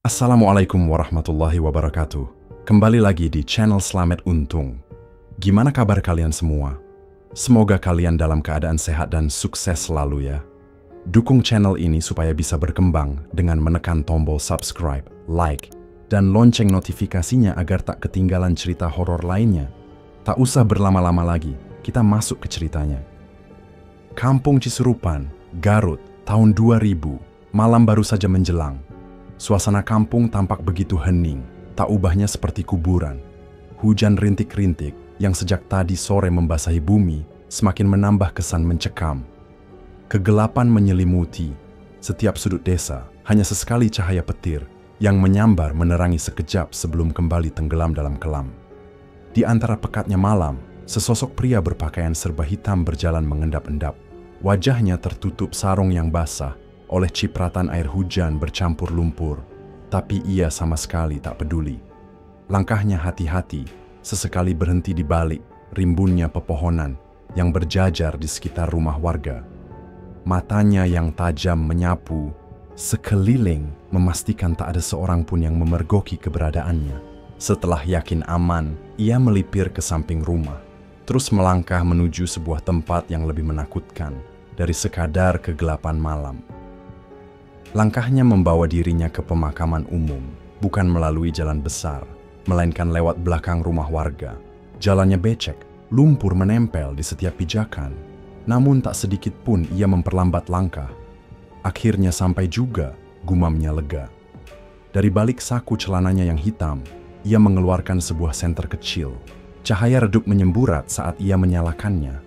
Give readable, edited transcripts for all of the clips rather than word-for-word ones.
Assalamualaikum warahmatullahi wabarakatuh. Kembali lagi di channel Slamet Untung. Gimana kabar kalian semua? Semoga kalian dalam keadaan sehat dan sukses selalu ya. Dukung channel ini supaya bisa berkembang dengan menekan tombol subscribe, like, dan lonceng notifikasinya agar tak ketinggalan cerita horor lainnya. Tak usah berlama-lama lagi, kita masuk ke ceritanya. Kampung Cisurupan, Garut, tahun 2000, malam baru saja menjelang. Suasana kampung tampak begitu hening, tak ubahnya seperti kuburan. Hujan rintik-rintik yang sejak tadi sore membasahi bumi semakin menambah kesan mencekam. Kegelapan menyelimuti setiap sudut desa, hanya sesekali cahaya petir yang menyambar menerangi sekejap sebelum kembali tenggelam dalam kelam. Di antara pekatnya malam, sesosok pria berpakaian serba hitam berjalan mengendap-endap. Wajahnya tertutup sarung yang basah oleh cipratan air hujan bercampur lumpur, tapi ia sama sekali tak peduli. Langkahnya hati-hati, sesekali berhenti di balik rimbunnya pepohonan yang berjajar di sekitar rumah warga. Matanya yang tajam menyapu sekeliling, memastikan tak ada seorang pun yang memergoki keberadaannya. Setelah yakin aman, ia melipir ke samping rumah, terus melangkah menuju sebuah tempat yang lebih menakutkan dari sekadar kegelapan malam. Langkahnya membawa dirinya ke pemakaman umum, bukan melalui jalan besar, melainkan lewat belakang rumah warga. Jalannya becek, lumpur menempel di setiap pijakan, namun tak sedikit pun ia memperlambat langkah. Akhirnya sampai juga, gumamnya lega. Dari balik saku celananya yang hitam, ia mengeluarkan sebuah senter kecil. Cahaya redup menyemburat saat ia menyalakannya.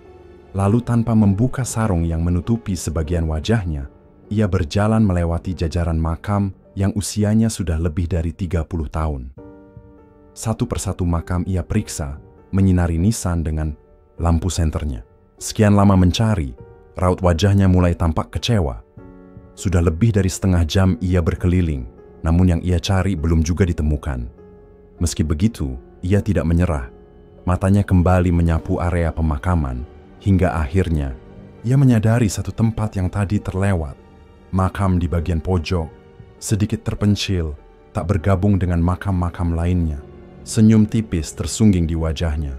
Lalu tanpa membuka sarung yang menutupi sebagian wajahnya, ia berjalan melewati jajaran makam yang usianya sudah lebih dari 30 tahun. Satu persatu makam ia periksa, menyinari nisan dengan lampu senternya. Sekian lama mencari, raut wajahnya mulai tampak kecewa. Sudah lebih dari setengah jam ia berkeliling, namun yang ia cari belum juga ditemukan. Meski begitu, ia tidak menyerah. Matanya kembali menyapu area pemakaman, hingga akhirnya ia menyadari satu tempat yang tadi terlewat. Makam di bagian pojok, sedikit terpencil, tak bergabung dengan makam-makam lainnya. Senyum tipis tersungging di wajahnya.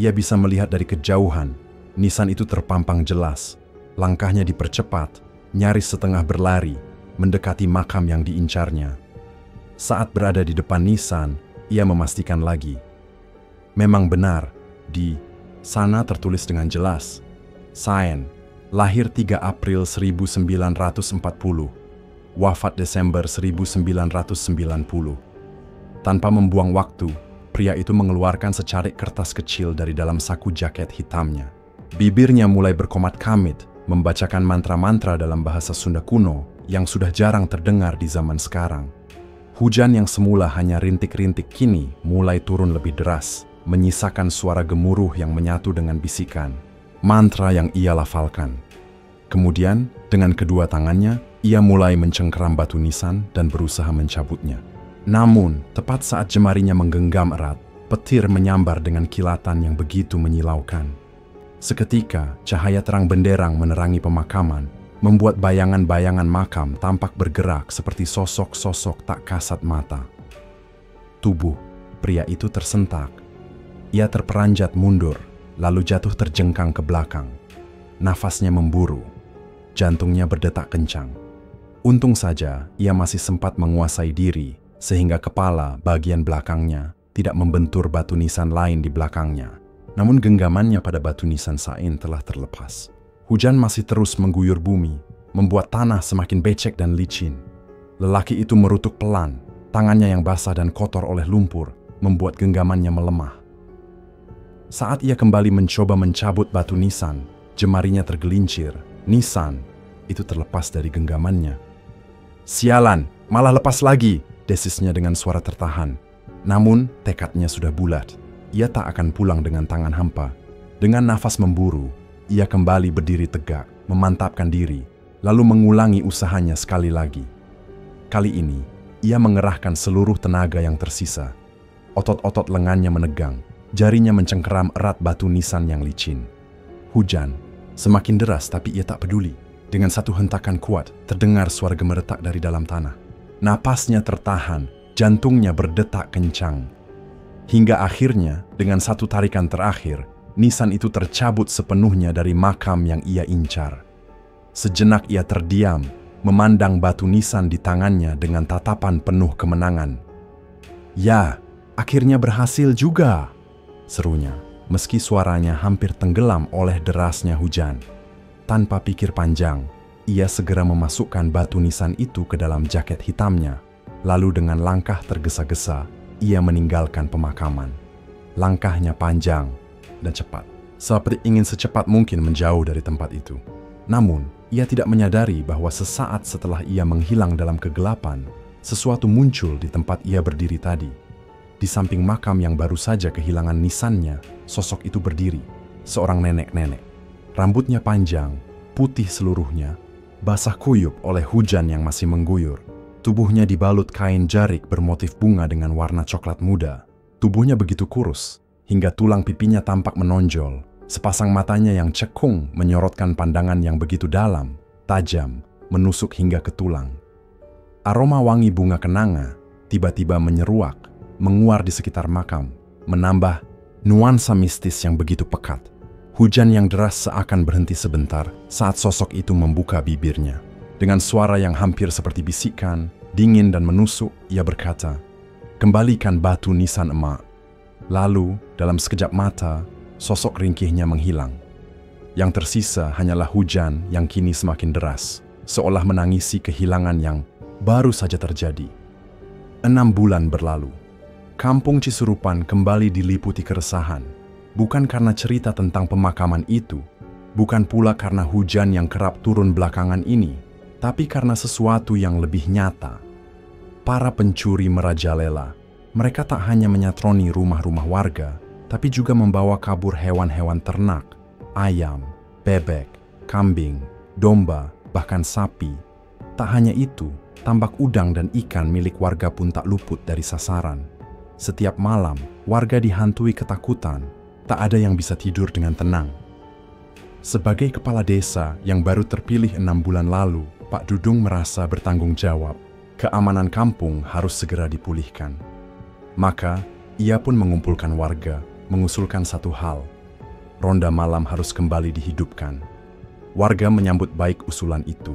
Ia bisa melihat dari kejauhan, nisan itu terpampang jelas. Langkahnya dipercepat, nyaris setengah berlari, mendekati makam yang diincarnya. Saat berada di depan nisan, ia memastikan lagi. Memang benar, di sana tertulis dengan jelas, Saen, lahir 3 April 1940, wafat Desember 1990. Tanpa membuang waktu, pria itu mengeluarkan secarik kertas kecil dari dalam saku jaket hitamnya. Bibirnya mulai berkomat kamit, membacakan mantra-mantra dalam bahasa Sunda kuno yang sudah jarang terdengar di zaman sekarang. Hujan yang semula hanya rintik-rintik kini mulai turun lebih deras, menyisakan suara gemuruh yang menyatu dengan bisikan mantra yang ia lafalkan. Kemudian, dengan kedua tangannya, ia mulai mencengkeram batu nisan dan berusaha mencabutnya. Namun, tepat saat jemarinya menggenggam erat, petir menyambar dengan kilatan yang begitu menyilaukan. Seketika, cahaya terang benderang menerangi pemakaman, membuat bayangan-bayangan makam tampak bergerak seperti sosok-sosok tak kasat mata. Tubuh pria itu tersentak. Ia terperanjat mundur, lalu jatuh terjengkang ke belakang. Nafasnya memburu, jantungnya berdetak kencang. Untung saja ia masih sempat menguasai diri, sehingga kepala bagian belakangnya tidak membentur batu nisan lain di belakangnya. Namun genggamannya pada batu nisan Sain telah terlepas. Hujan masih terus mengguyur bumi, membuat tanah semakin becek dan licin. Lelaki itu merutuk pelan, tangannya yang basah dan kotor oleh lumpur membuat genggamannya melemah. Saat ia kembali mencoba mencabut batu nisan, jemarinya tergelincir. Nisan itu terlepas dari genggamannya. "Sialan, malah lepas lagi!" desisnya dengan suara tertahan. Namun, tekadnya sudah bulat. Ia tak akan pulang dengan tangan hampa. Dengan nafas memburu, ia kembali berdiri tegak, memantapkan diri, lalu mengulangi usahanya sekali lagi. Kali ini, ia mengerahkan seluruh tenaga yang tersisa. Otot-otot lengannya menegang, jarinya mencengkeram erat batu nisan yang licin. Hujan semakin deras, tapi ia tak peduli. Dengan satu hentakan kuat, terdengar suara gemeretak dari dalam tanah. Napasnya tertahan, jantungnya berdetak kencang. Hingga akhirnya, dengan satu tarikan terakhir, nisan itu tercabut sepenuhnya dari makam yang ia incar. Sejenak ia terdiam, memandang batu nisan di tangannya dengan tatapan penuh kemenangan. "Ya, akhirnya berhasil juga," serunya, meski suaranya hampir tenggelam oleh derasnya hujan. Tanpa pikir panjang, ia segera memasukkan batu nisan itu ke dalam jaket hitamnya. Lalu dengan langkah tergesa-gesa, ia meninggalkan pemakaman. Langkahnya panjang dan cepat, seperti ingin secepat mungkin menjauh dari tempat itu. Namun, ia tidak menyadari bahwa sesaat setelah ia menghilang dalam kegelapan, sesuatu muncul di tempat ia berdiri tadi. Di samping makam yang baru saja kehilangan nisannya, sosok itu berdiri, seorang nenek-nenek. Rambutnya panjang, putih seluruhnya, basah kuyup oleh hujan yang masih mengguyur. Tubuhnya dibalut kain jarik bermotif bunga dengan warna coklat muda. Tubuhnya begitu kurus, hingga tulang pipinya tampak menonjol. Sepasang matanya yang cekung menyorotkan pandangan yang begitu dalam, tajam, menusuk hingga ke tulang. Aroma wangi bunga kenanga tiba-tiba menyeruak, menguar di sekitar makam, menambah nuansa mistis yang begitu pekat. Hujan yang deras seakan berhenti sebentar saat sosok itu membuka bibirnya. Dengan suara yang hampir seperti bisikan, dingin dan menusuk, ia berkata, "Kembalikan batu nisan emak." Lalu, dalam sekejap mata, sosok ringkihnya menghilang. Yang tersisa hanyalah hujan yang kini semakin deras, seolah menangisi kehilangan yang baru saja terjadi. 6 bulan berlalu. Kampung Cisurupan kembali diliputi keresahan, bukan karena cerita tentang pemakaman itu, bukan pula karena hujan yang kerap turun belakangan ini, tapi karena sesuatu yang lebih nyata. Para pencuri merajalela. Mereka tak hanya menyatroni rumah-rumah warga, tapi juga membawa kabur hewan-hewan ternak, ayam, bebek, kambing, domba, bahkan sapi. Tak hanya itu, tambak udang dan ikan milik warga pun tak luput dari sasaran. Setiap malam, warga dihantui ketakutan, tak ada yang bisa tidur dengan tenang. Sebagai kepala desa yang baru terpilih 6 bulan lalu, Pak Dudung merasa bertanggung jawab. Keamanan kampung harus segera dipulihkan. Maka, ia pun mengumpulkan warga, mengusulkan satu hal. Ronda malam harus kembali dihidupkan. Warga menyambut baik usulan itu.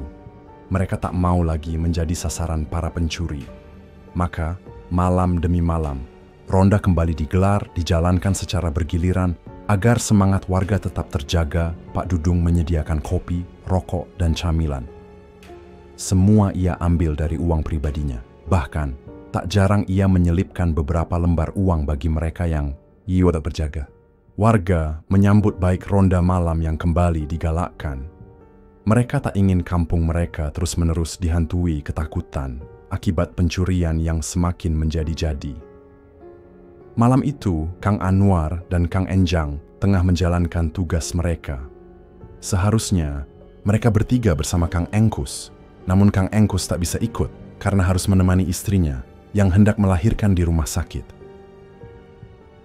Mereka tak mau lagi menjadi sasaran para pencuri. Maka, malam demi malam, ronda kembali digelar, dijalankan secara bergiliran, agar semangat warga tetap terjaga. Pak Dudung menyediakan kopi, rokok, dan camilan. Semua ia ambil dari uang pribadinya. Bahkan, tak jarang ia menyelipkan beberapa lembar uang bagi mereka yang tak berjaga. Warga menyambut baik ronda malam yang kembali digalakkan. Mereka tak ingin kampung mereka terus-menerus dihantui ketakutan akibat pencurian yang semakin menjadi-jadi. Malam itu, Kang Anwar dan Kang Enjang tengah menjalankan tugas mereka. Seharusnya, mereka bertiga bersama Kang Engkus. Namun Kang Engkus tak bisa ikut karena harus menemani istrinya yang hendak melahirkan di rumah sakit.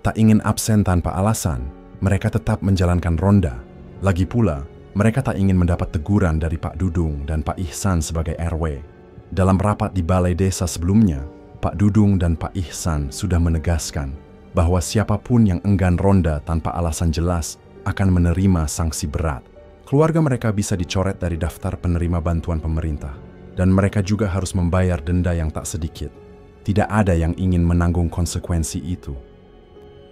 Tak ingin absen tanpa alasan, mereka tetap menjalankan ronda. Lagi pula, mereka tak ingin mendapat teguran dari Pak Dudung dan Pak Ihsan sebagai RW. Dalam rapat di balai desa sebelumnya, Pak Dudung dan Pak Ihsan sudah menegaskan bahwa siapapun yang enggan ronda tanpa alasan jelas akan menerima sanksi berat. Keluarga mereka bisa dicoret dari daftar penerima bantuan pemerintah, dan mereka juga harus membayar denda yang tak sedikit. Tidak ada yang ingin menanggung konsekuensi itu.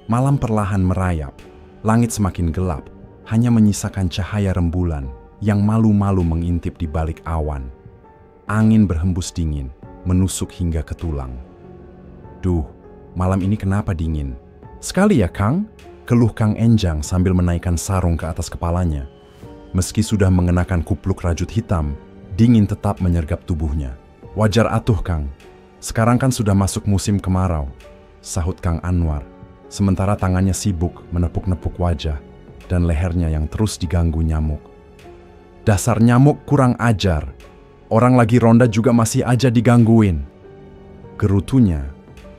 Malam perlahan merayap, langit semakin gelap, hanya menyisakan cahaya rembulan yang malu-malu mengintip di balik awan. Angin berhembus dingin, menusuk hingga ke tulang. "Duh, malam ini kenapa dingin?" "Sekali ya, Kang?" keluh Kang Enjang sambil menaikkan sarung ke atas kepalanya. Meski sudah mengenakan kupluk rajut hitam, dingin tetap menyergap tubuhnya. "Wajar atuh, Kang. Sekarang kan sudah masuk musim kemarau," sahut Kang Anwar, sementara tangannya sibuk menepuk-nepuk wajah dan lehernya yang terus diganggu nyamuk. "Dasar nyamuk kurang ajar. Orang lagi ronda juga masih aja digangguin," gerutunya.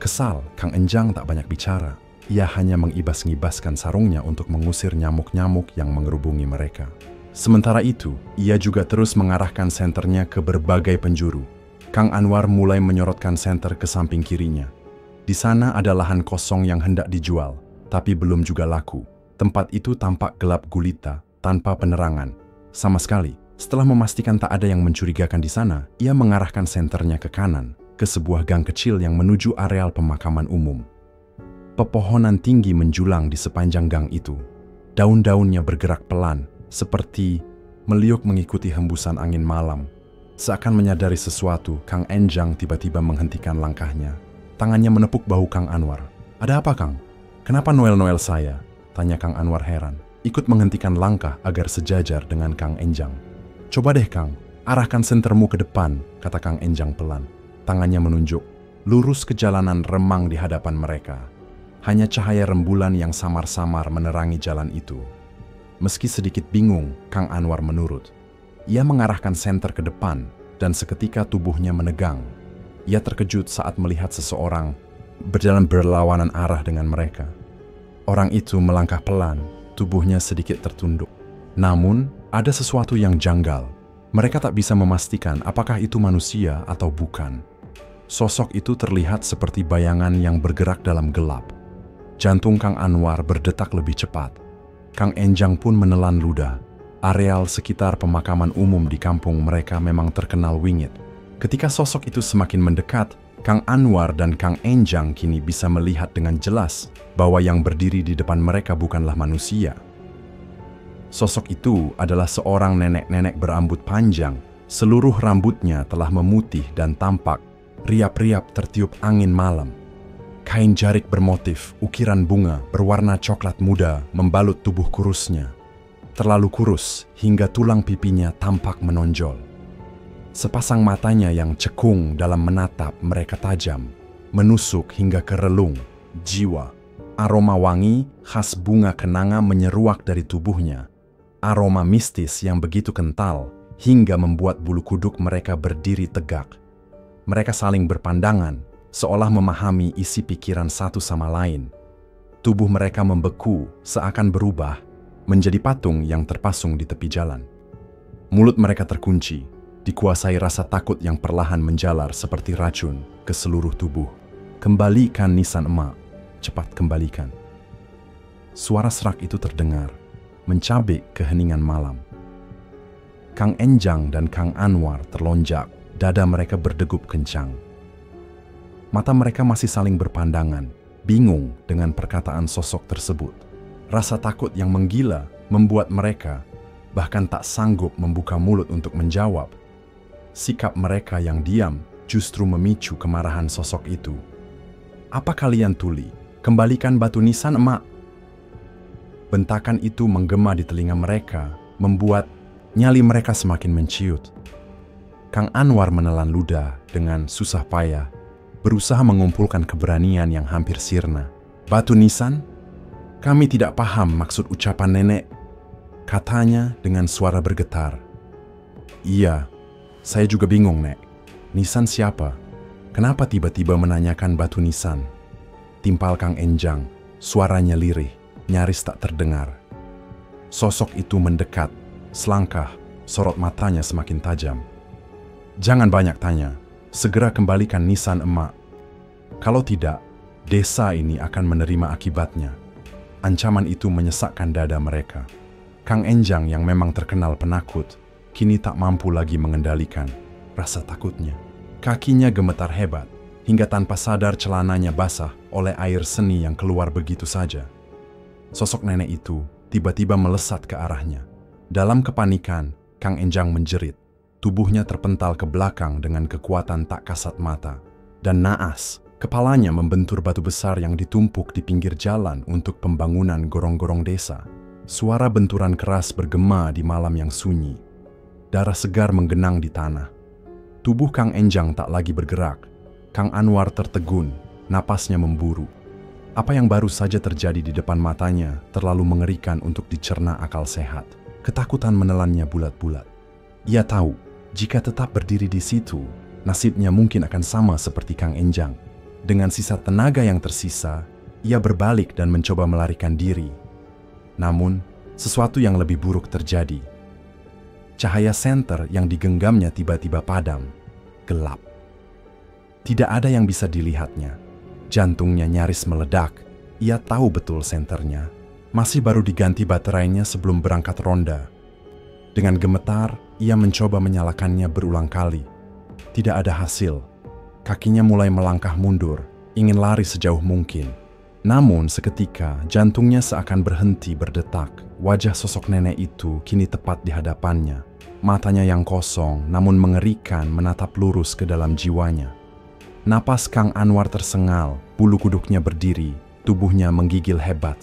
Kesal, Kang Enjang tak banyak bicara. Ia hanya mengibas-ngibaskan sarungnya untuk mengusir nyamuk-nyamuk yang mengerubungi mereka. Sementara itu, ia juga terus mengarahkan senternya ke berbagai penjuru. Kang Anwar mulai menyorotkan senter ke samping kirinya. Di sana ada lahan kosong yang hendak dijual, tapi belum juga laku. Tempat itu tampak gelap gulita, tanpa penerangan sama sekali. Setelah memastikan tak ada yang mencurigakan di sana, ia mengarahkan senternya ke kanan, ke sebuah gang kecil yang menuju areal pemakaman umum. Pepohonan tinggi menjulang di sepanjang gang itu. Daun-daunnya bergerak pelan, seperti meliuk mengikuti hembusan angin malam. Seakan menyadari sesuatu, Kang Enjang tiba-tiba menghentikan langkahnya. Tangannya menepuk bahu Kang Anwar. "Ada apa, Kang? Kenapa Noel-Noel saya?" tanya Kang Anwar heran. Ikut menghentikan langkah agar sejajar dengan Kang Enjang. "Coba deh, Kang, arahkan sentermu ke depan," kata Kang Enjang pelan. Tangannya menunjuk, lurus ke jalanan remang di hadapan mereka. Hanya cahaya rembulan yang samar-samar menerangi jalan itu. Meski sedikit bingung, Kang Anwar menurut. Ia mengarahkan senter ke depan, dan seketika tubuhnya menegang. Ia terkejut saat melihat seseorang berjalan berlawanan arah dengan mereka. Orang itu melangkah pelan, tubuhnya sedikit tertunduk. Namun, ada sesuatu yang janggal. Mereka tak bisa memastikan apakah itu manusia atau bukan. Sosok itu terlihat seperti bayangan yang bergerak dalam gelap. Jantung Kang Anwar berdetak lebih cepat. Kang Enjang pun menelan ludah. Areal sekitar pemakaman umum di kampung mereka memang terkenal wingit. Ketika sosok itu semakin mendekat, Kang Anwar dan Kang Enjang kini bisa melihat dengan jelas bahwa yang berdiri di depan mereka bukanlah manusia. Sosok itu adalah seorang nenek-nenek berambut panjang. Seluruh rambutnya telah memutih dan tampak riap-riap tertiup angin malam. Kain jarik bermotif ukiran bunga berwarna coklat muda membalut tubuh kurusnya. Terlalu kurus hingga tulang pipinya tampak menonjol. Sepasang matanya yang cekung dalam menatap mereka tajam, menusuk hingga ke relung jiwa. Aroma wangi khas bunga kenanga menyeruak dari tubuhnya. Aroma mistis yang begitu kental hingga membuat bulu kuduk mereka berdiri tegak. Mereka saling berpandangan, seolah memahami isi pikiran satu sama lain. Tubuh mereka membeku seakan berubah menjadi patung yang terpasung di tepi jalan. Mulut mereka terkunci, dikuasai rasa takut yang perlahan menjalar seperti racun ke seluruh tubuh. "Kembalikan nisan emak, cepat kembalikan." Suara serak itu terdengar, mencabik keheningan malam. Kang Enjang dan Kang Anwar terlonjak, dada mereka berdegup kencang. Mata mereka masih saling berpandangan, bingung dengan perkataan sosok tersebut. Rasa takut yang menggila membuat mereka bahkan tak sanggup membuka mulut untuk menjawab. Sikap mereka yang diam justru memicu kemarahan sosok itu. "Apa kalian tuli? Kembalikan batu nisan emak." Bentakan itu menggema di telinga mereka, membuat nyali mereka semakin menciut. Kang Anwar menelan ludah dengan susah payah, berusaha mengumpulkan keberanian yang hampir sirna. "Batu nisan? Kami tidak paham maksud ucapan nenek," katanya dengan suara bergetar. "Iya, saya juga bingung, Nek. Nisan siapa? Kenapa tiba-tiba menanyakan batu nisan?" Timpal Kang Enjang, suaranya lirih, nyaris tak terdengar. Sosok itu mendekat, selangkah, sorot matanya semakin tajam. "Jangan banyak tanya, segera kembalikan nisan emak. Kalau tidak, desa ini akan menerima akibatnya." Ancaman itu menyesakkan dada mereka. Kang Enjang yang memang terkenal penakut, kini tak mampu lagi mengendalikan rasa takutnya. Kakinya gemetar hebat, hingga tanpa sadar celananya basah oleh air seni yang keluar begitu saja. Sosok nenek itu tiba-tiba melesat ke arahnya. Dalam kepanikan, Kang Enjang menjerit. Tubuhnya terpental ke belakang dengan kekuatan tak kasat mata. Dan naas, kepalanya membentur batu besar yang ditumpuk di pinggir jalan untuk pembangunan gorong-gorong desa. Suara benturan keras bergema di malam yang sunyi. Darah segar menggenang di tanah. Tubuh Kang Enjang tak lagi bergerak. Kang Anwar tertegun, napasnya memburu. Apa yang baru saja terjadi di depan matanya terlalu mengerikan untuk dicerna akal sehat. Ketakutan menelannya bulat-bulat. Ia tahu, jika tetap berdiri di situ, nasibnya mungkin akan sama seperti Kang Enjang. Dengan sisa tenaga yang tersisa, ia berbalik dan mencoba melarikan diri. Namun, sesuatu yang lebih buruk terjadi. Cahaya senter yang digenggamnya tiba-tiba padam, gelap. Tidak ada yang bisa dilihatnya. Jantungnya nyaris meledak. Ia tahu betul senternya. Masih baru diganti baterainya sebelum berangkat ronda. Dengan gemetar, ia mencoba menyalakannya berulang kali. Tidak ada hasil. Kakinya mulai melangkah mundur, ingin lari sejauh mungkin. Namun seketika jantungnya seakan berhenti berdetak. Wajah sosok nenek itu kini tepat di hadapannya. Matanya yang kosong namun mengerikan menatap lurus ke dalam jiwanya. Napas Kang Anwar tersengal, bulu kuduknya berdiri, tubuhnya menggigil hebat.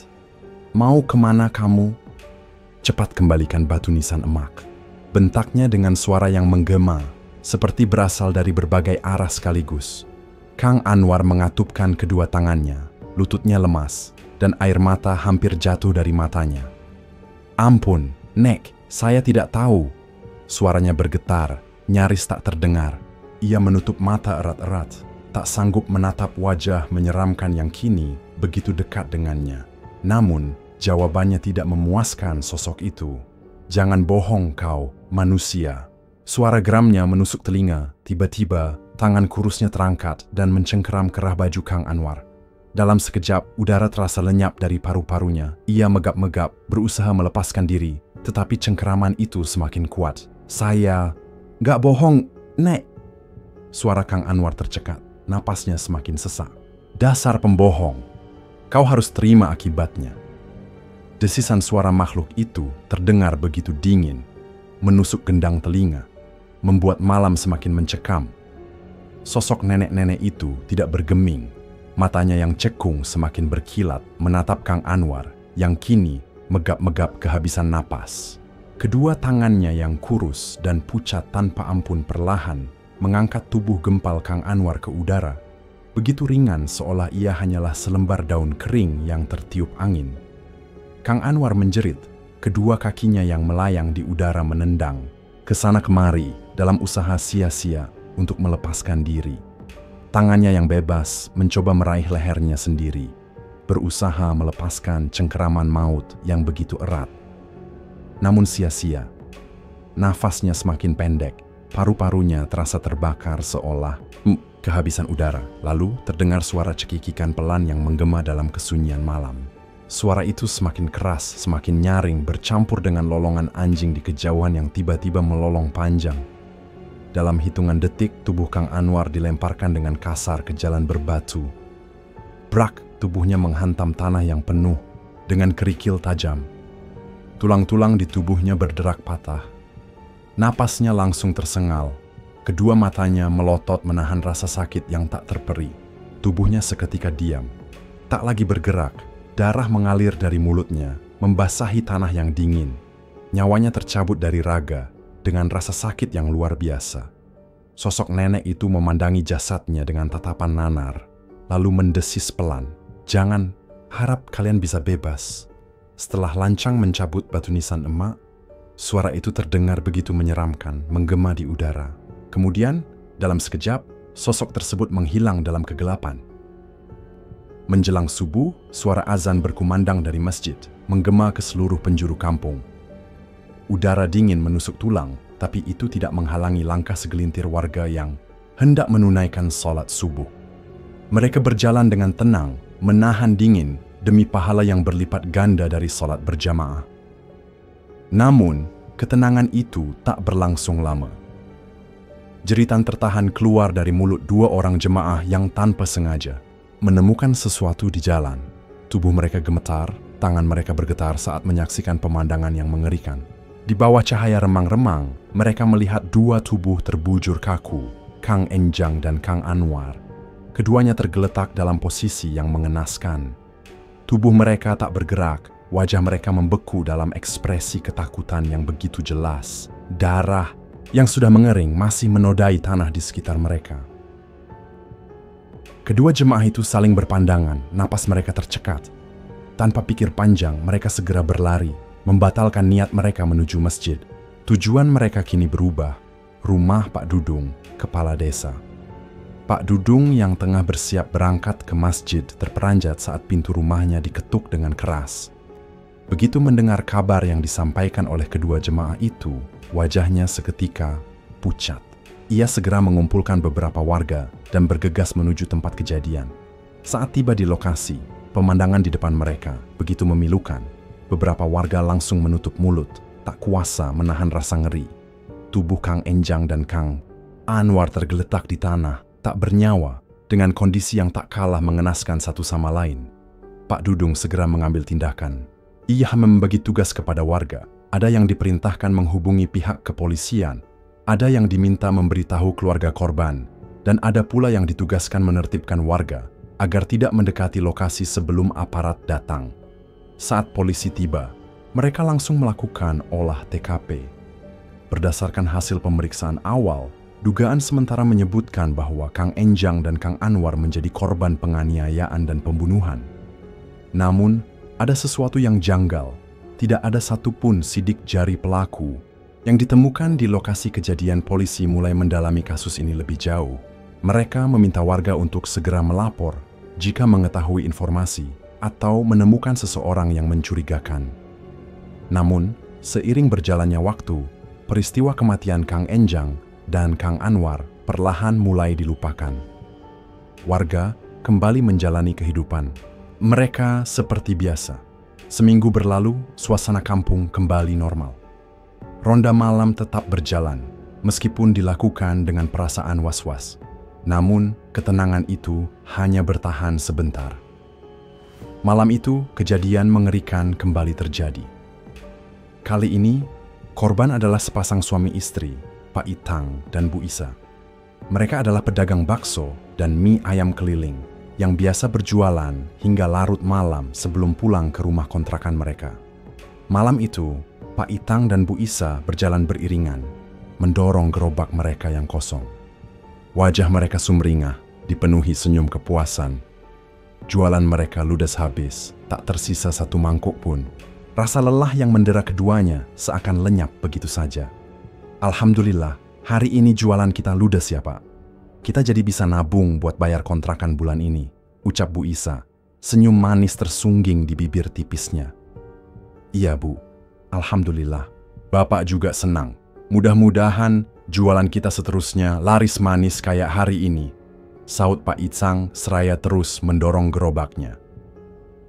"Mau kemana kamu?" "Cepat kembalikan batu nisan emak," bentaknya dengan suara yang menggema, seperti berasal dari berbagai arah sekaligus. Kang Anwar mengatupkan kedua tangannya, lututnya lemas, dan air mata hampir jatuh dari matanya. "Ampun, Nek, saya tidak tahu." Suaranya bergetar, nyaris tak terdengar. Ia menutup mata erat-erat, tak sanggup menatap wajah menyeramkan yang kini begitu dekat dengannya. Namun, jawabannya tidak memuaskan sosok itu. "Jangan bohong kau, manusia." Suara geramnya menusuk telinga. Tiba-tiba, tangan kurusnya terangkat dan mencengkeram kerah baju Kang Anwar. Dalam sekejap, udara terasa lenyap dari paru-parunya. Ia megap-megap, berusaha melepaskan diri, tetapi cengkeraman itu semakin kuat. "Saya nggak bohong, Nek." Suara Kang Anwar tercekat, napasnya semakin sesak. "Dasar pembohong, kau harus terima akibatnya." Desisan suara makhluk itu terdengar begitu dingin, menusuk gendang telinga, membuat malam semakin mencekam. Sosok nenek-nenek itu tidak bergeming, matanya yang cekung semakin berkilat menatap Kang Anwar yang kini megap-megap kehabisan napas. Kedua tangannya yang kurus dan pucat tanpa ampun perlahan mengangkat tubuh gempal Kang Anwar ke udara, begitu ringan seolah ia hanyalah selembar daun kering yang tertiup angin. Kang Anwar menjerit, kedua kakinya yang melayang di udara menendang ke sana kemari dalam usaha sia-sia untuk melepaskan diri. Tangannya yang bebas mencoba meraih lehernya sendiri, berusaha melepaskan cengkeraman maut yang begitu erat. Namun sia-sia. Nafasnya semakin pendek, paru-parunya terasa terbakar seolah kehabisan udara. Lalu terdengar suara cekikikan pelan yang menggema dalam kesunyian malam. Suara itu semakin keras, semakin nyaring, bercampur dengan lolongan anjing di kejauhan yang tiba-tiba melolong panjang. Dalam hitungan detik, tubuh Kang Anwar dilemparkan dengan kasar ke jalan berbatu. Brak, tubuhnya menghantam tanah yang penuh dengan kerikil tajam. Tulang-tulang di tubuhnya berderak patah. Napasnya langsung tersengal. Kedua matanya melotot menahan rasa sakit yang tak terperi. Tubuhnya seketika diam, tak lagi bergerak. Darah mengalir dari mulutnya, membasahi tanah yang dingin. Nyawanya tercabut dari raga dengan rasa sakit yang luar biasa. Sosok nenek itu memandangi jasadnya dengan tatapan nanar, lalu mendesis pelan, "Jangan, harap kalian bisa bebas." Setelah lancang mencabut batu nisan emak, suara itu terdengar begitu menyeramkan, menggema di udara. Kemudian, dalam sekejap, sosok tersebut menghilang dalam kegelapan. Menjelang subuh, suara azan berkumandang dari masjid, menggema ke seluruh penjuru kampung. Udara dingin menusuk tulang, tapi itu tidak menghalangi langkah segelintir warga yang hendak menunaikan sholat subuh. Mereka berjalan dengan tenang, menahan dingin demi pahala yang berlipat ganda dari sholat berjamaah. Namun, ketenangan itu tak berlangsung lama. Jeritan tertahan keluar dari mulut dua orang jemaah yang tanpa sengaja menemukan sesuatu di jalan. Tubuh mereka gemetar, tangan mereka bergetar saat menyaksikan pemandangan yang mengerikan. Di bawah cahaya remang-remang, mereka melihat dua tubuh terbujur kaku, Kang Enjang dan Kang Anwar. Keduanya tergeletak dalam posisi yang mengenaskan. Tubuh mereka tak bergerak, wajah mereka membeku dalam ekspresi ketakutan yang begitu jelas. Darah yang sudah mengering masih menodai tanah di sekitar mereka. Kedua jemaah itu saling berpandangan, napas mereka tercekat. Tanpa pikir panjang, mereka segera berlari, membatalkan niat mereka menuju masjid. Tujuan mereka kini berubah, rumah Pak Dudung, kepala desa. Pak Dudung yang tengah bersiap berangkat ke masjid terperanjat saat pintu rumahnya diketuk dengan keras. Begitu mendengar kabar yang disampaikan oleh kedua jemaah itu, wajahnya seketika pucat. Ia segera mengumpulkan beberapa warga dan bergegas menuju tempat kejadian. Saat tiba di lokasi, pemandangan di depan mereka begitu memilukan. Beberapa warga langsung menutup mulut, tak kuasa menahan rasa ngeri. Tubuh Kang Enjang dan Kang Anwar tergeletak di tanah, tak bernyawa, dengan kondisi yang tak kalah mengenaskan satu sama lain. Pak Dudung segera mengambil tindakan. Ia membagi tugas kepada warga. Ada yang diperintahkan menghubungi pihak kepolisian, ada yang diminta memberitahu keluarga korban, dan ada pula yang ditugaskan menertibkan warga agar tidak mendekati lokasi sebelum aparat datang. Saat polisi tiba, mereka langsung melakukan olah TKP. Berdasarkan hasil pemeriksaan awal, dugaan sementara menyebutkan bahwa Kang Enjang dan Kang Anwar menjadi korban penganiayaan dan pembunuhan. Namun, ada sesuatu yang janggal. Tidak ada satupun sidik jari pelaku yang ditemukan di lokasi kejadian. Polisi mulai mendalami kasus ini lebih jauh. Mereka meminta warga untuk segera melapor jika mengetahui informasi atau menemukan seseorang yang mencurigakan. Namun, seiring berjalannya waktu, peristiwa kematian Kang Enjang dan Kang Anwar perlahan mulai dilupakan. Warga kembali menjalani kehidupan mereka seperti biasa. Seminggu berlalu, suasana kampung kembali normal. Ronda malam tetap berjalan, meskipun dilakukan dengan perasaan was-was. Namun, ketenangan itu hanya bertahan sebentar. Malam itu, kejadian mengerikan kembali terjadi. Kali ini, korban adalah sepasang suami istri, Pak Itang dan Bu Isa. Mereka adalah pedagang bakso dan mie ayam keliling yang biasa berjualan hingga larut malam sebelum pulang ke rumah kontrakan mereka. Malam itu, Pak Itang dan Bu Isa berjalan beriringan, mendorong gerobak mereka yang kosong. Wajah mereka sumringah, dipenuhi senyum kepuasan. Jualan mereka ludes habis, tak tersisa satu mangkuk pun. Rasa lelah yang mendera keduanya seakan lenyap begitu saja. Alhamdulillah, hari ini jualan kita ludes ya Pak. Kita jadi bisa nabung buat bayar kontrakan bulan ini, ucap Bu Isa, senyum manis tersungging di bibir tipisnya. Iya Bu, Alhamdulillah, Bapak juga senang. Mudah-mudahan jualan kita seterusnya laris manis kayak hari ini, saut Pak Itang seraya terus mendorong gerobaknya.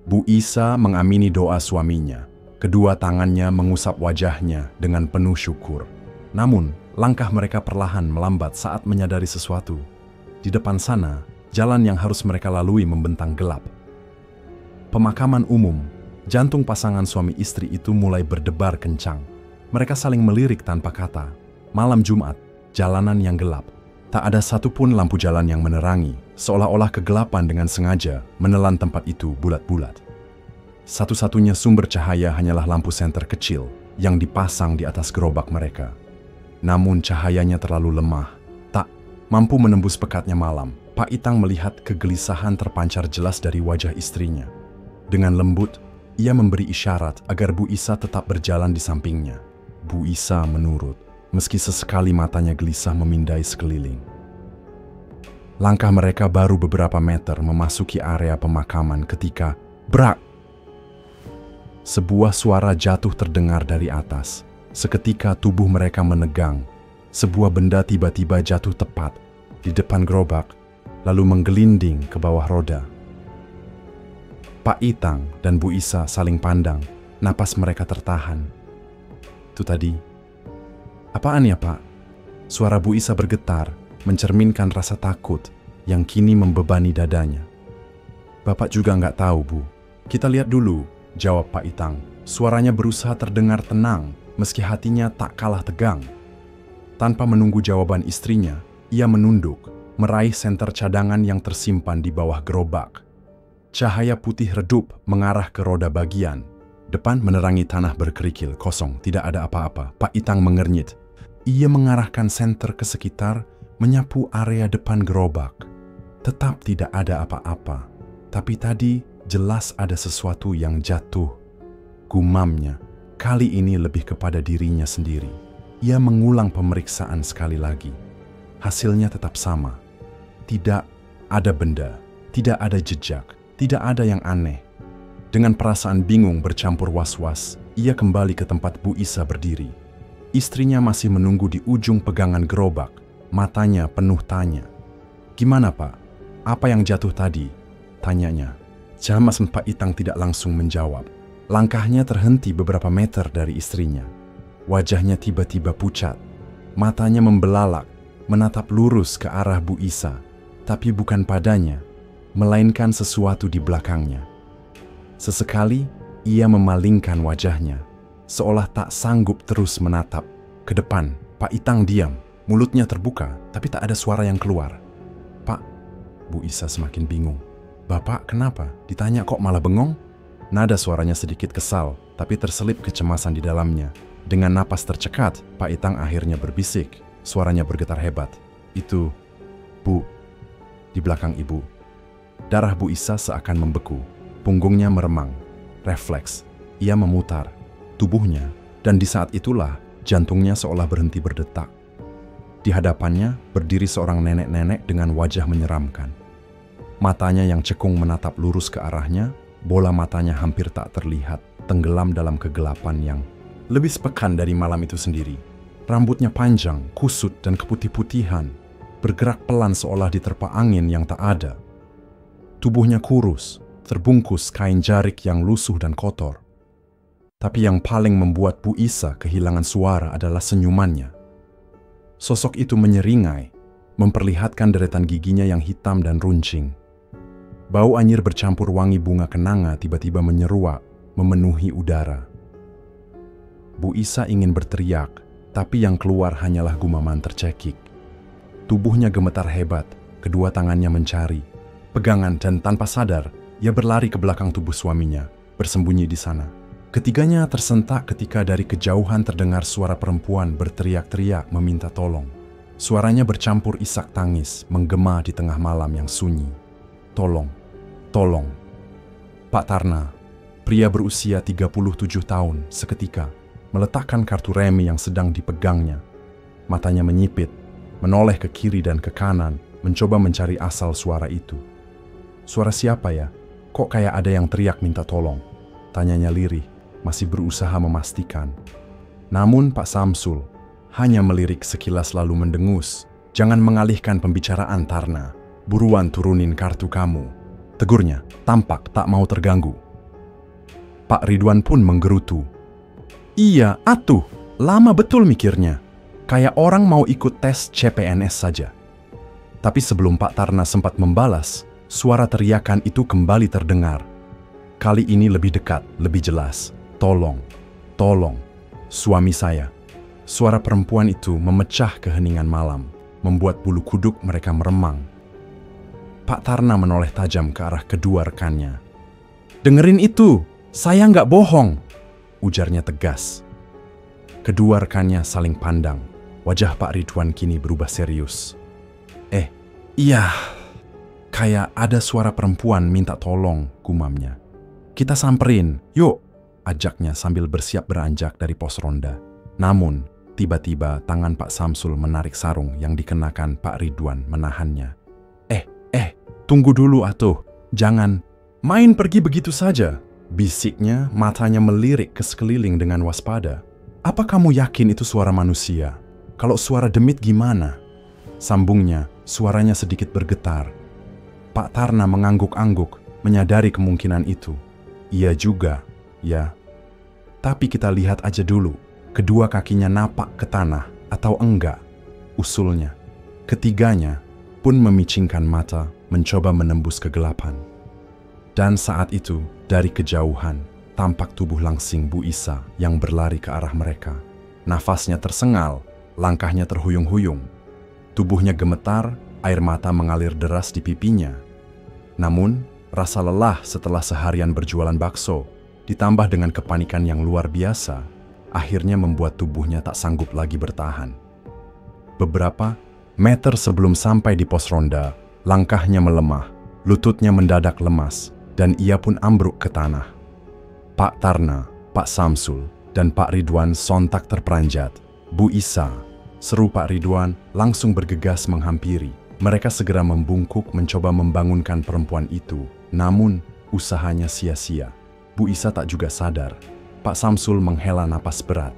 Bu Isa mengamini doa suaminya, kedua tangannya mengusap wajahnya dengan penuh syukur. Namun, langkah mereka perlahan melambat saat menyadari sesuatu. Di depan sana, jalan yang harus mereka lalui membentang gelap. Pemakaman umum, jantung pasangan suami istri itu mulai berdebar kencang. Mereka saling melirik tanpa kata. Malam Jumat, jalanan yang gelap. Tak ada satupun lampu jalan yang menerangi, seolah-olah kegelapan dengan sengaja menelan tempat itu bulat-bulat. Satu-satunya sumber cahaya hanyalah lampu senter kecil yang dipasang di atas gerobak mereka. Namun cahayanya terlalu lemah, tak mampu menembus pekatnya malam. Pak Itang melihat kegelisahan terpancar jelas dari wajah istrinya. Dengan lembut, ia memberi isyarat agar Bu Isa tetap berjalan di sampingnya. Bu Isa menurut, meski sesekali matanya gelisah memindai sekeliling. Langkah mereka baru beberapa meter memasuki area pemakaman ketika brak! Sebuah suara jatuh terdengar dari atas. Seketika tubuh mereka menegang. Sebuah benda tiba-tiba jatuh tepat di depan gerobak, lalu menggelinding ke bawah roda. Pak Itang dan Bu Isa saling pandang, napas mereka tertahan. Itu tadi. Apaan ya Pak? Suara Bu Isa bergetar, mencerminkan rasa takut yang kini membebani dadanya. Bapak juga nggak tahu Bu. Kita lihat dulu, jawab Pak Itang. Suaranya berusaha terdengar tenang, meski hatinya tak kalah tegang. Tanpa menunggu jawaban istrinya, ia menunduk, meraih senter cadangan yang tersimpan di bawah gerobak. Cahaya putih redup mengarah ke roda bagian. Depan menerangi tanah berkerikil kosong, tidak ada apa-apa. Pak Itang mengernyit. Ia mengarahkan senter ke sekitar, menyapu area depan gerobak. Tetap tidak ada apa-apa. Tapi tadi jelas ada sesuatu yang jatuh. Gumamnya. Kali ini lebih kepada dirinya sendiri. Ia mengulang pemeriksaan sekali lagi. Hasilnya tetap sama. Tidak ada benda, tidak ada jejak, tidak ada yang aneh. Dengan perasaan bingung bercampur was-was, ia kembali ke tempat Bu Isa berdiri. Istrinya masih menunggu di ujung pegangan gerobak. Matanya penuh tanya. "Gimana, Pak? Apa yang jatuh tadi?" tanyanya. Jamas Pak Itang tidak langsung menjawab. Langkahnya terhenti beberapa meter dari istrinya. Wajahnya tiba-tiba pucat. Matanya membelalak, menatap lurus ke arah Bu Isa, tapi bukan padanya, melainkan sesuatu di belakangnya. Sesekali, ia memalingkan wajahnya, seolah tak sanggup terus menatap. Ke depan, Pak Itang diam, mulutnya terbuka, tapi tak ada suara yang keluar. "Pak," Bu Isa semakin bingung. "Bapak kenapa?" ditanya, "kok malah bengong?" Nada suaranya sedikit kesal, tapi terselip kecemasan di dalamnya. Dengan napas tercekat, Pak Itang akhirnya berbisik. Suaranya bergetar hebat. "Itu, Bu, di belakang Ibu." Darah Bu Isa seakan membeku. Punggungnya meremang. Refleks, ia memutar tubuhnya, dan di saat itulah jantungnya seolah berhenti berdetak. Di hadapannya berdiri seorang nenek-nenek dengan wajah menyeramkan. Matanya yang cekung menatap lurus ke arahnya, bola matanya hampir tak terlihat, tenggelam dalam kegelapan yang lebih sepekan dari malam itu sendiri. Rambutnya panjang, kusut, dan keputih-putihan, bergerak pelan seolah diterpa angin yang tak ada. Tubuhnya kurus, terbungkus kain jarik yang lusuh dan kotor. Tapi yang paling membuat Bu Isa kehilangan suara adalah senyumannya. Sosok itu menyeringai, memperlihatkan deretan giginya yang hitam dan runcing. Bau anyir bercampur wangi bunga kenanga tiba-tiba menyeruak, memenuhi udara. Bu Isa ingin berteriak, tapi yang keluar hanyalah gumaman tercekik. Tubuhnya gemetar hebat, kedua tangannya mencari. Pegangan dan tanpa sadar, ia berlari ke belakang tubuh suaminya, bersembunyi di sana. Ketiganya tersentak ketika dari kejauhan terdengar suara perempuan berteriak-teriak meminta tolong. Suaranya bercampur isak tangis, menggema di tengah malam yang sunyi. "Tolong, tolong." Pak Tarna, pria berusia 37 tahun, seketika meletakkan kartu remi yang sedang dipegangnya. Matanya menyipit, menoleh ke kiri dan ke kanan, mencoba mencari asal suara itu. "Suara siapa ya? Kok kayak ada yang teriak minta tolong?" tanyanya lirih, masih berusaha memastikan. Namun Pak Samsul hanya melirik sekilas lalu mendengus. "Jangan mengalihkan pembicaraan, Tarna. Buruan turunin kartu kamu," tegurnya, tampak tak mau terganggu. Pak Ridwan pun menggerutu. "Iya, atuh, lama betul mikirnya. Kayak orang mau ikut tes CPNS saja." Tapi sebelum Pak Tarna sempat membalas, suara teriakan itu kembali terdengar. Kali ini lebih dekat, lebih jelas. "Tolong, tolong, suami saya." Suara perempuan itu memecah keheningan malam, membuat bulu kuduk mereka meremang. Pak Tarna menoleh tajam ke arah kedua rekannya. "Dengerin itu, saya nggak bohong," ujarnya tegas. Kedua rekannya saling pandang. Wajah Pak Ridwan kini berubah serius. Iya, kayak ada suara perempuan minta tolong," gumamnya. "Kita samperin, yuk," ajaknya sambil bersiap beranjak dari pos ronda. Namun, tiba-tiba tangan Pak Samsul menarik sarung yang dikenakan Pak Ridwan menahannya. Tunggu dulu atuh, jangan main pergi begitu saja," bisiknya, matanya melirik ke sekeliling dengan waspada. "Apa kamu yakin itu suara manusia? Kalau suara demit gimana?" Sambungnya, suaranya sedikit bergetar. Pak Tarna mengangguk-angguk, menyadari kemungkinan itu. "Iya juga, ya. Tapi kita lihat aja dulu, kedua kakinya napak ke tanah atau enggak," usulnya. Ketiganya pun memicingkan mata, mencoba menembus kegelapan. Dan saat itu, dari kejauhan, tampak tubuh langsing Bu Isa yang berlari ke arah mereka. Nafasnya tersengal, langkahnya terhuyung-huyung. Tubuhnya gemetar, air mata mengalir deras di pipinya. Namun, rasa lelah setelah seharian berjualan bakso, ditambah dengan kepanikan yang luar biasa, akhirnya membuat tubuhnya tak sanggup lagi bertahan. Beberapa meter sebelum sampai di pos ronda, langkahnya melemah, lututnya mendadak lemas, dan ia pun ambruk ke tanah. Pak Tarna, Pak Samsul, dan Pak Ridwan sontak terperanjat. "Bu Isa," seru Pak Ridwan, langsung bergegas menghampiri. Mereka segera membungkuk mencoba membangunkan perempuan itu, namun usahanya sia-sia. Bu Isa tak juga sadar. Pak Samsul menghela napas berat.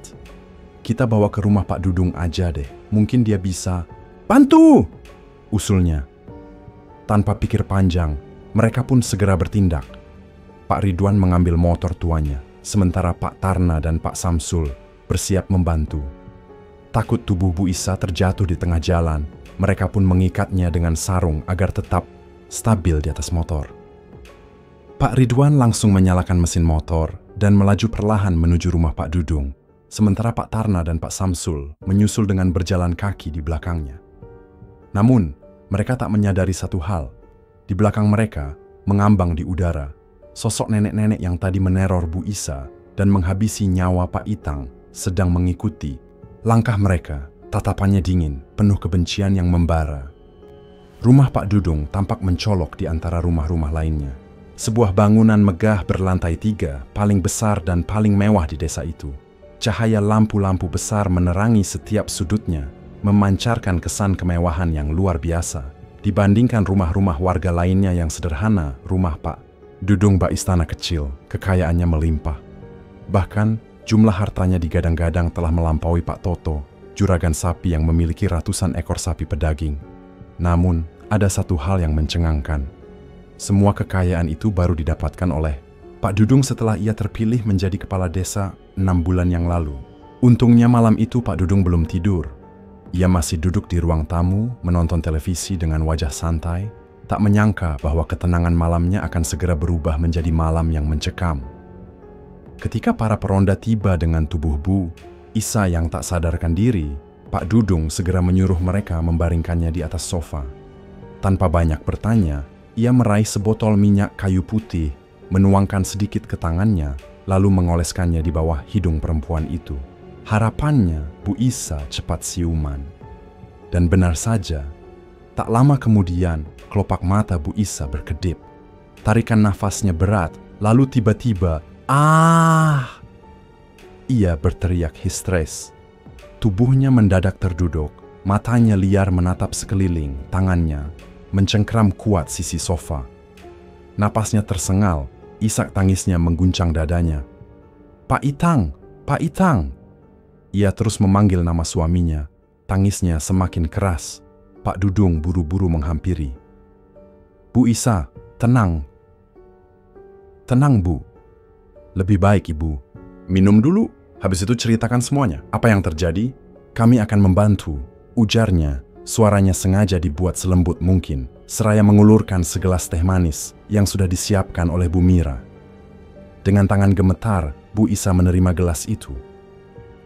"Kita bawa ke rumah Pak Dudung aja deh, mungkin dia bisa..." "Bantu!" usulnya. Tanpa pikir panjang, mereka pun segera bertindak. Pak Ridwan mengambil motor tuanya, sementara Pak Tarna dan Pak Samsul bersiap membantu. Takut tubuh Bu Isa terjatuh di tengah jalan, mereka pun mengikatnya dengan sarung agar tetap stabil di atas motor. Pak Ridwan langsung menyalakan mesin motor dan melaju perlahan menuju rumah Pak Dudung, sementara Pak Tarna dan Pak Samsul menyusul dengan berjalan kaki di belakangnya. Namun, mereka tak menyadari satu hal. Di belakang mereka, mengambang di udara, sosok nenek-nenek yang tadi meneror Bu Isa dan menghabisi nyawa Pak Itang sedang mengikuti langkah mereka. Tatapannya dingin, penuh kebencian yang membara. Rumah Pak Dudung tampak mencolok di antara rumah-rumah lainnya. Sebuah bangunan megah berlantai 3, paling besar dan paling mewah di desa itu. Cahaya lampu-lampu besar menerangi setiap sudutnya, memancarkan kesan kemewahan yang luar biasa. Dibandingkan rumah-rumah warga lainnya yang sederhana, rumah Pak Dudung bak istana kecil, kekayaannya melimpah. Bahkan, jumlah hartanya digadang-gadang telah melampaui Pak Toto, juragan sapi yang memiliki ratusan ekor sapi pedaging. Namun, ada satu hal yang mencengangkan. Semua kekayaan itu baru didapatkan oleh Pak Dudung setelah ia terpilih menjadi kepala desa 6 bulan yang lalu. Untungnya malam itu Pak Dudung belum tidur. Ia masih duduk di ruang tamu, menonton televisi dengan wajah santai, tak menyangka bahwa ketenangan malamnya akan segera berubah menjadi malam yang mencekam. Ketika para peronda tiba dengan tubuh Bu Isa yang tak sadarkan diri, Pak Dudung segera menyuruh mereka membaringkannya di atas sofa. Tanpa banyak bertanya, ia meraih sebotol minyak kayu putih, menuangkan sedikit ke tangannya, lalu mengoleskannya di bawah hidung perempuan itu. Harapannya, Bu Isa cepat siuman. Dan benar saja, tak lama kemudian, kelopak mata Bu Isa berkedip. Tarikan nafasnya berat, lalu tiba-tiba, "Ah!" Ia berteriak histeris. Tubuhnya mendadak terduduk, matanya liar menatap sekeliling, tangannya mencengkram kuat sisi sofa. Napasnya tersengal, isak tangisnya mengguncang dadanya. "Pak Itang! Pak Itang!" Ia terus memanggil nama suaminya. Tangisnya semakin keras. Pak Dudung buru-buru menghampiri. "Bu Isa, tenang. Tenang, Bu. Lebih baik, Ibu. Minum dulu, habis itu ceritakan semuanya. Apa yang terjadi? Kami akan membantu," ujarnya. Suaranya sengaja dibuat selembut mungkin, seraya mengulurkan segelas teh manis yang sudah disiapkan oleh Bu Mira. Dengan tangan gemetar, Bu Isa menerima gelas itu.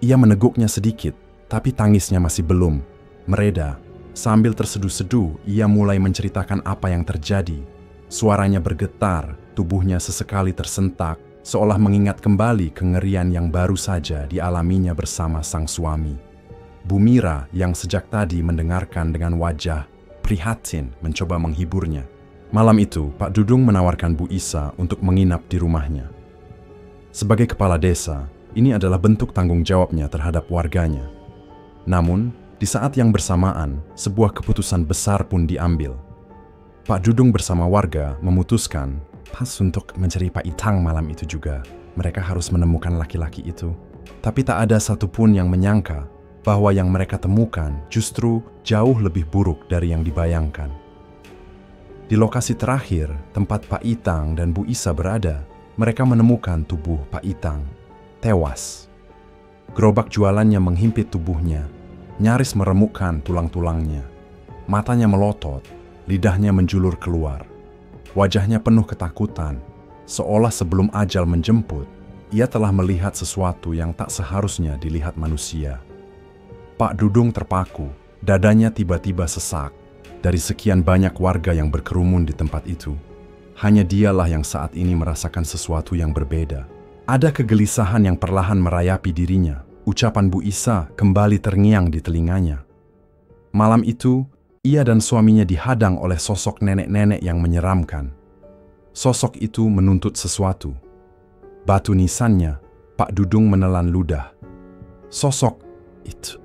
Ia meneguknya sedikit, tapi tangisnya masih belum mereda. Sambil terseduh-seduh, ia mulai menceritakan apa yang terjadi. Suaranya bergetar, tubuhnya sesekali tersentak, seolah mengingat kembali kengerian yang baru saja dialaminya bersama sang suami. Bu Mira yang sejak tadi mendengarkan dengan wajah prihatin mencoba menghiburnya. Malam itu, Pak Dudung menawarkan Bu Isa untuk menginap di rumahnya. Sebagai kepala desa, ini adalah bentuk tanggung jawabnya terhadap warganya. Namun, di saat yang bersamaan, sebuah keputusan besar pun diambil. Pak Dudung bersama warga memutuskan, pas untuk mencari Pak Itang malam itu juga, mereka harus menemukan laki-laki itu. Tapi tak ada satupun yang menyangka bahwa yang mereka temukan justru jauh lebih buruk dari yang dibayangkan. Di lokasi terakhir, tempat Pak Itang dan Bu Isa berada, mereka menemukan tubuh Pak Itang tewas. Gerobak jualannya menghimpit tubuhnya, nyaris meremukkan tulang-tulangnya. Matanya melotot, lidahnya menjulur keluar. Wajahnya penuh ketakutan, seolah sebelum ajal menjemput, ia telah melihat sesuatu yang tak seharusnya dilihat manusia. Pak Dudung terpaku, dadanya tiba-tiba sesak. Dari sekian banyak warga yang berkerumun di tempat itu, hanya dialah yang saat ini merasakan sesuatu yang berbeda. Ada kegelisahan yang perlahan merayapi dirinya. Ucapan Bu Isa kembali terngiang di telinganya. Malam itu, ia dan suaminya dihadang oleh sosok nenek-nenek yang menyeramkan. Sosok itu menuntut sesuatu. Batu nisannya, Pak Dudung menelan ludah. Sosok itu,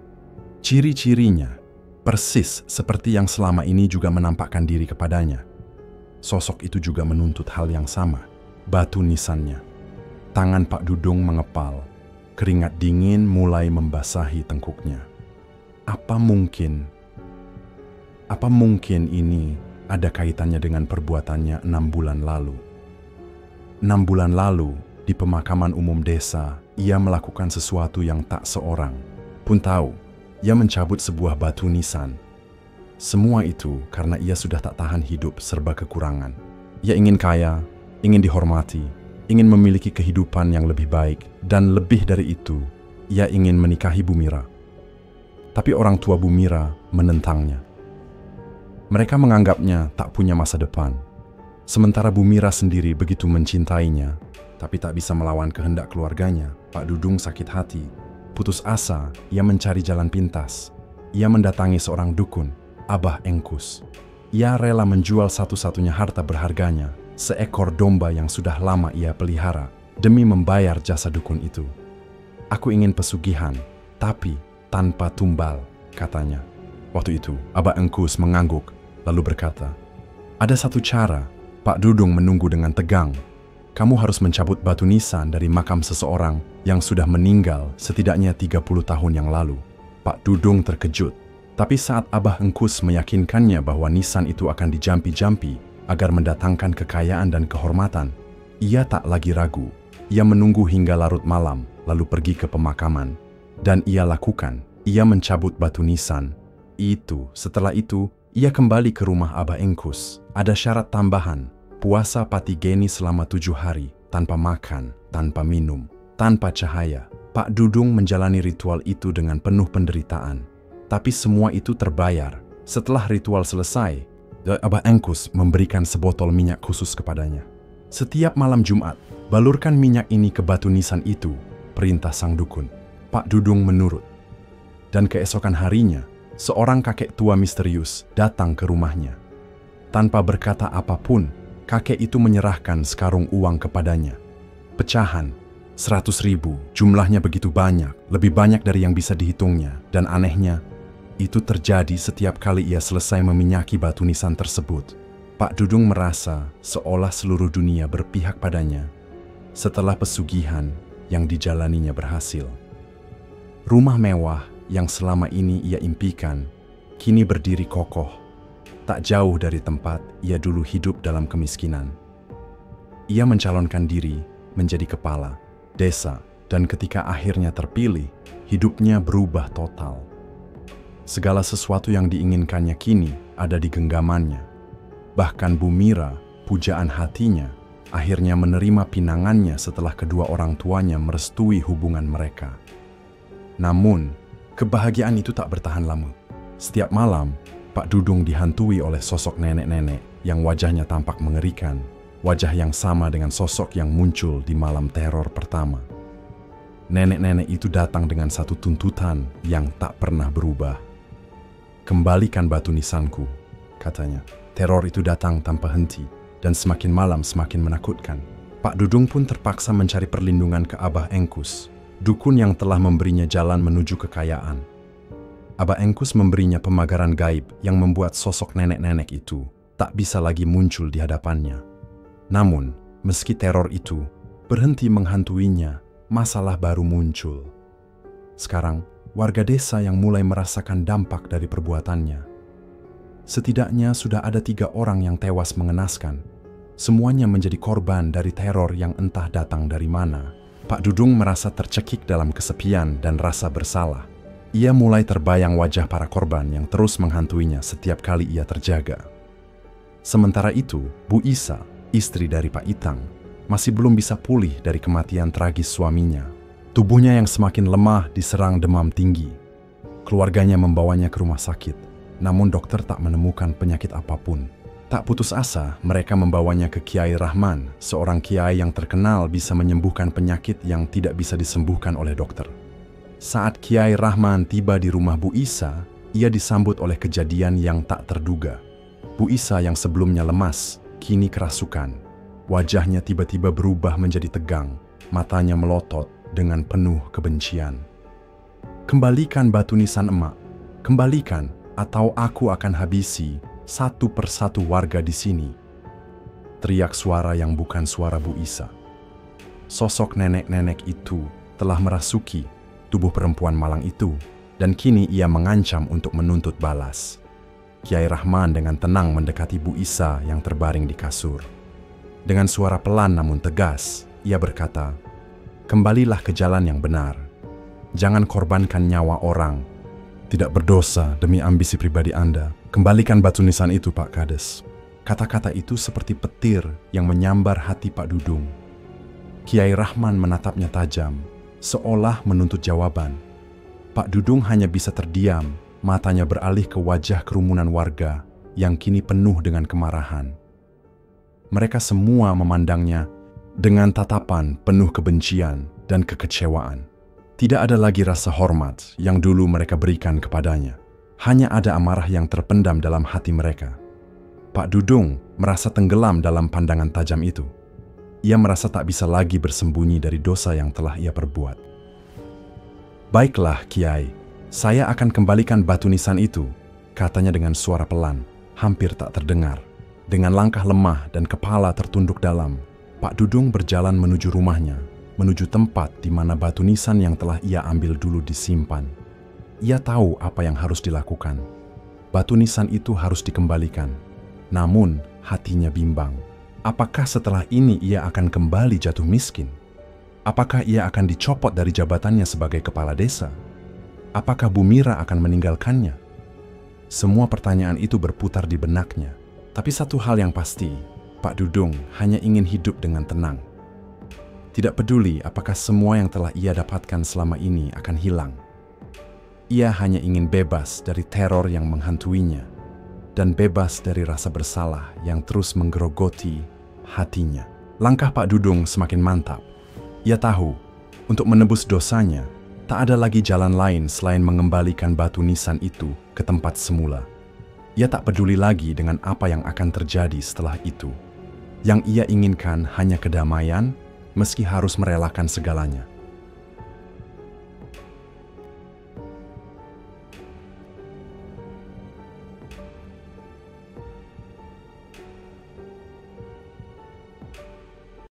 ciri-cirinya, persis seperti yang selama ini juga menampakkan diri kepadanya. Sosok itu juga menuntut hal yang sama, batu nisannya. Tangan Pak Dudung mengepal, keringat dingin mulai membasahi tengkuknya. Apa mungkin Apa mungkin ini ada kaitannya dengan perbuatannya 6 bulan lalu? 6 bulan lalu, di pemakaman umum desa, ia melakukan sesuatu yang tak seorang pun tahu. Ia mencabut sebuah batu nisan. Semua itu karena ia sudah tak tahan hidup serba kekurangan. Ia ingin kaya, ingin dihormati, ingin memiliki kehidupan yang lebih baik, dan lebih dari itu, ia ingin menikahi Bu Mira. Tapi orang tua Bu Mira menentangnya. Mereka menganggapnya tak punya masa depan. Sementara Bu Mira sendiri begitu mencintainya, tapi tak bisa melawan kehendak keluarganya. Pak Dudung sakit hati. Putus asa, ia mencari jalan pintas. Ia mendatangi seorang dukun, Abah Engkus. Ia rela menjual satu-satunya harta berharganya, seekor domba yang sudah lama ia pelihara, demi membayar jasa dukun itu. "Aku ingin pesugihan, tapi tanpa tumbal," katanya. Waktu itu, Abah Engkus mengangguk, lalu berkata, "Ada satu cara." Pak Dudung menunggu dengan tegang. "Kamu harus mencabut batu nisan dari makam seseorang yang sudah meninggal setidaknya 30 tahun yang lalu." Pak Dudung terkejut. Tapi saat Abah Engkus meyakinkannya bahwa nisan itu akan dijampi-jampi agar mendatangkan kekayaan dan kehormatan, ia tak lagi ragu. Ia menunggu hingga larut malam, lalu pergi ke pemakaman. Dan ia lakukan, ia mencabut batu nisan. Setelah itu, ia kembali ke rumah Abah Engkus. Ada syarat tambahan, puasa patigeni selama 7 hari, tanpa makan, tanpa minum, tanpa cahaya. Pak Dudung menjalani ritual itu dengan penuh penderitaan. Tapi semua itu terbayar. Setelah ritual selesai, Abah Engkus memberikan sebotol minyak khusus kepadanya. "Setiap malam Jumat, balurkan minyak ini ke batu nisan itu," perintah sang dukun. Pak Dudung menurut. Dan keesokan harinya, seorang kakek tua misterius datang ke rumahnya. Tanpa berkata apapun, kakek itu menyerahkan sekarung uang kepadanya. Pecahan, 100.000, jumlahnya begitu banyak, lebih banyak dari yang bisa dihitungnya. Dan anehnya, itu terjadi setiap kali ia selesai meminyaki batu nisan tersebut. Pak Dudung merasa seolah seluruh dunia berpihak padanya setelah pesugihan yang dijalaninya berhasil. Rumah mewah yang selama ini ia impikan, kini berdiri kokoh, tak jauh dari tempat ia dulu hidup dalam kemiskinan. Ia mencalonkan diri menjadi kepala desa, dan ketika akhirnya terpilih, hidupnya berubah total. Segala sesuatu yang diinginkannya kini ada di genggamannya. Bahkan Bu Mira, pujaan hatinya, akhirnya menerima pinangannya setelah kedua orang tuanya merestui hubungan mereka. Namun, kebahagiaan itu tak bertahan lama. Setiap malam, Pak Dudung dihantui oleh sosok nenek-nenek yang wajahnya tampak mengerikan, wajah yang sama dengan sosok yang muncul di malam teror pertama. Nenek-nenek itu datang dengan satu tuntutan yang tak pernah berubah. "Kembalikan batu nisanku," katanya. Teror itu datang tanpa henti, dan semakin malam semakin menakutkan. Pak Dudung pun terpaksa mencari perlindungan ke Abah Engkus, dukun yang telah memberinya jalan menuju kekayaan. Abah Engkus memberinya pemagaran gaib yang membuat sosok nenek-nenek itu tak bisa lagi muncul di hadapannya. Namun, meski teror itu berhenti menghantuinya, masalah baru muncul. Sekarang, warga desa yang mulai merasakan dampak dari perbuatannya. Setidaknya sudah ada 3 orang yang tewas mengenaskan. Semuanya menjadi korban dari teror yang entah datang dari mana. Pak Dudung merasa tercekik dalam kesepian dan rasa bersalah. Ia mulai terbayang wajah para korban yang terus menghantuinya setiap kali ia terjaga. Sementara itu, Bu Isa, istri dari Pak Itang, masih belum bisa pulih dari kematian tragis suaminya. Tubuhnya yang semakin lemah diserang demam tinggi. Keluarganya membawanya ke rumah sakit, namun dokter tak menemukan penyakit apapun. Tak putus asa, mereka membawanya ke Kiai Rahman, seorang kiai yang terkenal bisa menyembuhkan penyakit yang tidak bisa disembuhkan oleh dokter. Saat Kiai Rahman tiba di rumah Bu Isa, ia disambut oleh kejadian yang tak terduga. Bu Isa yang sebelumnya lemas, kini kerasukan. Wajahnya tiba-tiba berubah menjadi tegang, matanya melotot dengan penuh kebencian. "Kembalikan batu nisan emak, kembalikan, atau aku akan habisi satu persatu warga di sini," teriak suara yang bukan suara Bu Isa. Sosok nenek-nenek itu telah merasuki tubuh perempuan malang itu, dan kini ia mengancam untuk menuntut balas. Kiai Rahman dengan tenang mendekati Bu Isa yang terbaring di kasur. Dengan suara pelan namun tegas, ia berkata, "Kembalilah ke jalan yang benar. Jangan korbankan nyawa orang. Tidak berdosa demi ambisi pribadi Anda. Kembalikan batu nisan itu, Pak Kades." Kata-kata itu seperti petir yang menyambar hati Pak Dudung. Kiai Rahman menatapnya tajam, seolah menuntut jawaban. Pak Dudung hanya bisa terdiam, matanya beralih ke wajah kerumunan warga yang kini penuh dengan kemarahan. Mereka semua memandangnya dengan tatapan penuh kebencian dan kekecewaan. Tidak ada lagi rasa hormat yang dulu mereka berikan kepadanya. Hanya ada amarah yang terpendam dalam hati mereka. Pak Dudung merasa tenggelam dalam pandangan tajam itu. Ia merasa tak bisa lagi bersembunyi dari dosa yang telah ia perbuat. "Baiklah, Kiai, saya akan kembalikan batu nisan itu," katanya dengan suara pelan, hampir tak terdengar. Dengan langkah lemah dan kepala tertunduk dalam, Pak Dudung berjalan menuju rumahnya, menuju tempat di mana batu nisan yang telah ia ambil dulu disimpan. Ia tahu apa yang harus dilakukan. Batu nisan itu harus dikembalikan. Namun, hatinya bimbang. Apakah setelah ini ia akan kembali jatuh miskin? Apakah ia akan dicopot dari jabatannya sebagai kepala desa? Apakah Bu Mira akan meninggalkannya? Semua pertanyaan itu berputar di benaknya. Tapi satu hal yang pasti, Pak Dudung hanya ingin hidup dengan tenang. Tidak peduli apakah semua yang telah ia dapatkan selama ini akan hilang. Ia hanya ingin bebas dari teror yang menghantuinya dan bebas dari rasa bersalah yang terus menggerogoti hatinya. Langkah Pak Dudung semakin mantap. Ia tahu, untuk menebus dosanya, tak ada lagi jalan lain selain mengembalikan batu nisan itu ke tempat semula. Ia tak peduli lagi dengan apa yang akan terjadi setelah itu. Yang ia inginkan hanya kedamaian, meski harus merelakan segalanya.